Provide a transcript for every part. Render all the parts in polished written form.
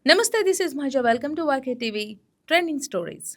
Namaste, this is Maja. Welcome to YKTV Trending Stories.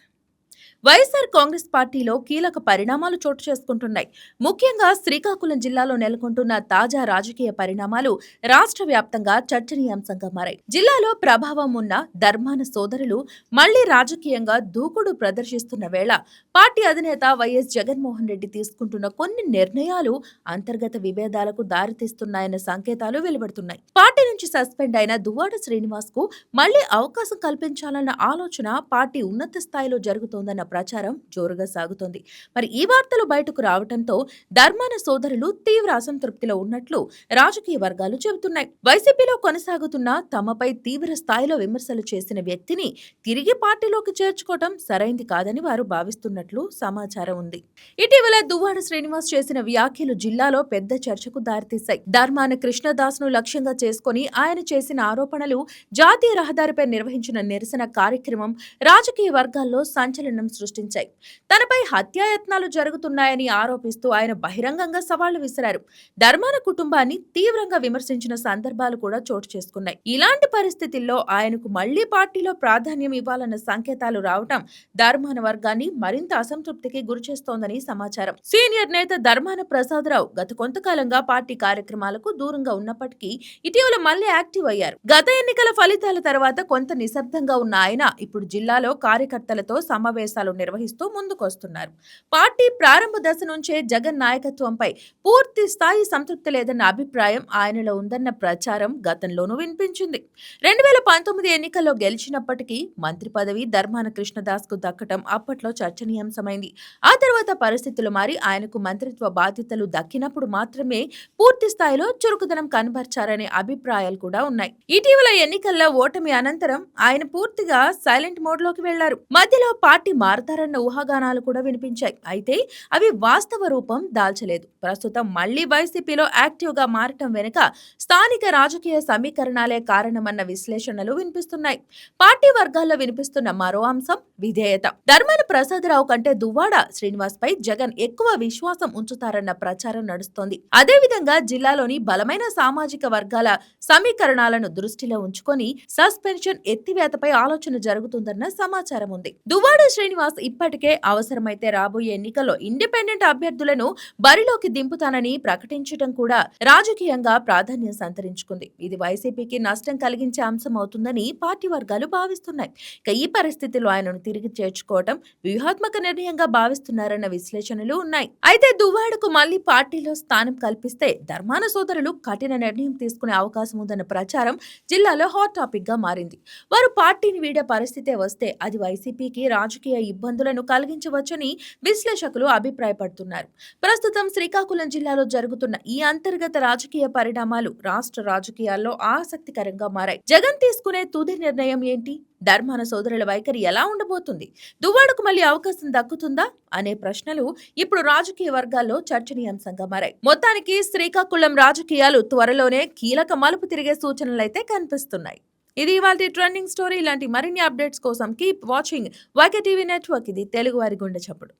YSR Congress పార్టీలో కీలక పరిణామాలు చోటు చేసుకుంటున్నాయి. ముఖ్యంగా శ్రీకాకుళం జిల్లాలో నెలకొంటున్న తాజా రాజకీయ పరిణామాలు రాష్ట్ర వ్యాప్తంగా చర్చనీయాంశంగా మారాయి. జిల్లాలో ప్రభావం ఉన్న ధర్మాన సోదరులు మళ్లీ రాజకీయంగా దూకుడు ప్రదర్శిస్తున్న వేళ పార్టీ అధినేత వైఎస్ జగన్మోహన్ రెడ్డి తీసుకుంటున్న కొన్ని నిర్ణయాలు అంతర్గత విభేదాలకు దారితీస్తున్నాయన్న సంకేతాలు వెలువడుతున్నాయి. పార్టీ నుంచి సస్పెండ్ అయిన దువ్వాడ శ్రీనివాస్ కు మళ్లీ అవకాశం కల్పించాలన్న ఆలోచన పార్టీ ఉన్నత స్థాయిలో జరుగుతోందన్న ప్రచారం జోరుగా సాగుతోంది. మరి ఈ వార్తలు బయటకు రావడంతో ధర్మాన సోదరులు తీవ్ర అసంతృప్తిలో ఉన్నట్లు రాజకీయ వర్గాలు చెబుతున్నాయి. వైసీపీలో కొనసాగుతున్న తమపై తీవ్ర స్థాయిలో విమర్శలు చేసిన వ్యక్తిని తిరిగి పార్టీలోకి చేర్చుకోవడం సరైంది కాదని వారు భావిస్తున్నట్లు సమాచారం ఉంది. ఇటీవల దువ్వాడ శ్రీనివాస్ చేసిన వ్యాఖ్యలు జిల్లాలో పెద్ద చర్చకు దారితీశాయి. ధర్మాన కృష్ణదాస్ ను లక్ష్యంగా చేసుకుని ఆయన చేసిన ఆరోపణలు, జాతీయ రహదారిపై నిర్వహించిన నిరసన కార్యక్రమం రాజకీయ వర్గాల్లో సంచలనం సృష్టించాయి. తనపై హత్యాయత్నాలు జరుగుతున్నాయని ఆరోపిస్తూ ఆయన బహిరంగంగా సవాళ్లు విసిరారు. ధర్మాన కుటుంబాన్ని తీవ్రంగా విమర్శించిన సందర్భాలు కూడా చోటు చేసుకున్నాయి. ఇలాంటి పరిస్థితుల్లో ఆయనకు మళ్లీ పార్టీలో ప్రాధాన్యం ఇవ్వాలన్న సంకేతాలు రావటం ధర్మాన వర్గాన్ని మరింత అసంతృప్తికి గురిచేస్తోందని సమాచారం. సీనియర్ నేత ధర్మాన ప్రసాదరావు గత కొంతకాలంగా పార్టీ కార్యక్రమాలకు దూరంగా ఉన్నప్పటికీ ఇటీవల మళ్లీ యాక్టివ్ అయ్యారు. గత ఎన్నికల ఫలితాల తర్వాత కొంత నిశ్శబ్దంగా ఉన్న ఆయన ఇప్పుడు జిల్లాలో కార్యకర్తలతో సమావేశాలు నిర్వహిస్తూ ముందుకొస్తున్నారు. పార్టీ ప్రారంభ దశ నుంచే జగన్ నాయకత్వంపై పూర్తి స్థాయి సంతృప్తి లేదన్న అభిప్రాయం ఆయనలో ఉందన్న ప్రచారం గతంలోనూ వినిపించింది. 2019 ఎన్నికల్లో గెలిచినప్పటికీ మంత్రి పదవి ధర్మాన కృష్ణదాస్ కు దక్కడం అప్పట్లో చర్చనీయాంశమైంది. ఆ తర్వాత పరిస్థితులు మారి ఆయనకు మంత్రిత్వ బాధ్యతలు దక్కినప్పుడు మాత్రమే పూర్తి స్థాయిలో చురుకుదనం కనబర్చారనే అభిప్రాయాలు కూడా ఉన్నాయి. ఇటీవల ఎన్నికల్లో ఓటమి అనంతరం ఆయన పూర్తిగా సైలెంట్ మోడ్ లోకి వెళ్లారు. మధ్యలో పార్టీ మారతారన్న ఊహాగానాలు కూడా వినిపించాయి. అయితే అవి వాస్తవ రూపం దాల్చలేదు. ప్రస్తుతం మళ్లీ వైసీపీలో యాక్టివ్ గా మారటం వెనుక స్థానిక రాజకీయ సమీకరణాలే కారణమన్న విశ్లేషణలు వినిపిస్తున్నాయి. పార్టీ వర్గాల్లో వినిపిస్తున్న మరో అంశం విధేయత. ధర్మాన ప్రసాదరావు కంటే దువ్వాడ శ్రీనివాస్ పై జగన్ ఎక్కువ విశ్వాసం ఉంచుతారన్న ప్రచారం నడుస్తోంది. అదేవిధంగా జిల్లాలోని బలమైన సామాజిక వర్గాల సమీకరణాలను దృష్టిలో ఉంచుకొని సస్పెన్షన్ ఎత్తివేతపై ఆలోచన జరుగుతుందన్న సమాచారం ఉంది. దువ్వాడ శ్రీనివాస్ ఇప్పటికే అవసరమైతే రాబోయే ఎన్నికల్లో ఇండిపెండెంట్ అభ్యర్థులను బరిలోకి దింపుతానని ప్రకటించడం కూడా రాజకీయంగా ప్రాధాన్యం సంతరించుకుంది. ఇది వైసీపీకి నష్టం కలిగించే అంశం అవుతుందని పార్టీ వర్గాలు భావిస్తున్నాయి. ఇక ఈ పరిస్థితిలో ఆయనను తిరిగి చేర్చుకోవడం వ్యూహాత్మక నిర్ణయంగా భావిస్తున్నారన్న విశ్లేషణలు ఉన్నాయి. అయితే దువ్వాడకు మళ్లీ పార్టీలో స్థానం కల్పిస్తే ధర్మాన సోదరులు కఠిన నిర్ణయం తీసుకునే అవకాశం ఉందన్న ప్రచారం జిల్లాలో హాట్ టాపిక్ గా మారింది. వారు పార్టీని వీడే పరిస్థితే వస్తే అది వైసీపీకి రాజకీయ ఇబ్బందులను కలిగించవచ్చని విశ్లేషకులు అభిప్రాయపడుతున్నారు. ప్రస్తుతం శ్రీకాకుళం జిల్లాలో జరుగుతున్న ఈ అంతర్గత రాజకీయ పరిణామాలు రాష్ట్ర రాజకీయాల్లో ఆసక్తికరంగా మారాయి. జగన్ తీసుకునే తుది నిర్ణయం ఏంటి? ధర్మాన సోదరుల వైఖరి ఎలా ఉండబోతుంది? దువ్వాడకు మళ్లీ అవకాశం దక్కుతుందా అనే ప్రశ్నలు ఇప్పుడు రాజకీయ వర్గాల్లో చర్చనీయాంశంగా మారాయి. మొత్తానికి శ్రీకాకుళం రాజకీయాలు త్వరలోనే కీలక మలుపు తిరిగే సూచనలైతే కనిపిస్తున్నాయి. ఇది ఇవాల్టి ట్రెండింగ్ స్టోరీ. ఇలాంటి మరిన్ని అప్డేట్స్ కోసం కీప్ వాచింగ్ YKTV నెట్వర్క్. ఇది తెలుగు వారి గుండె చప్పుడు.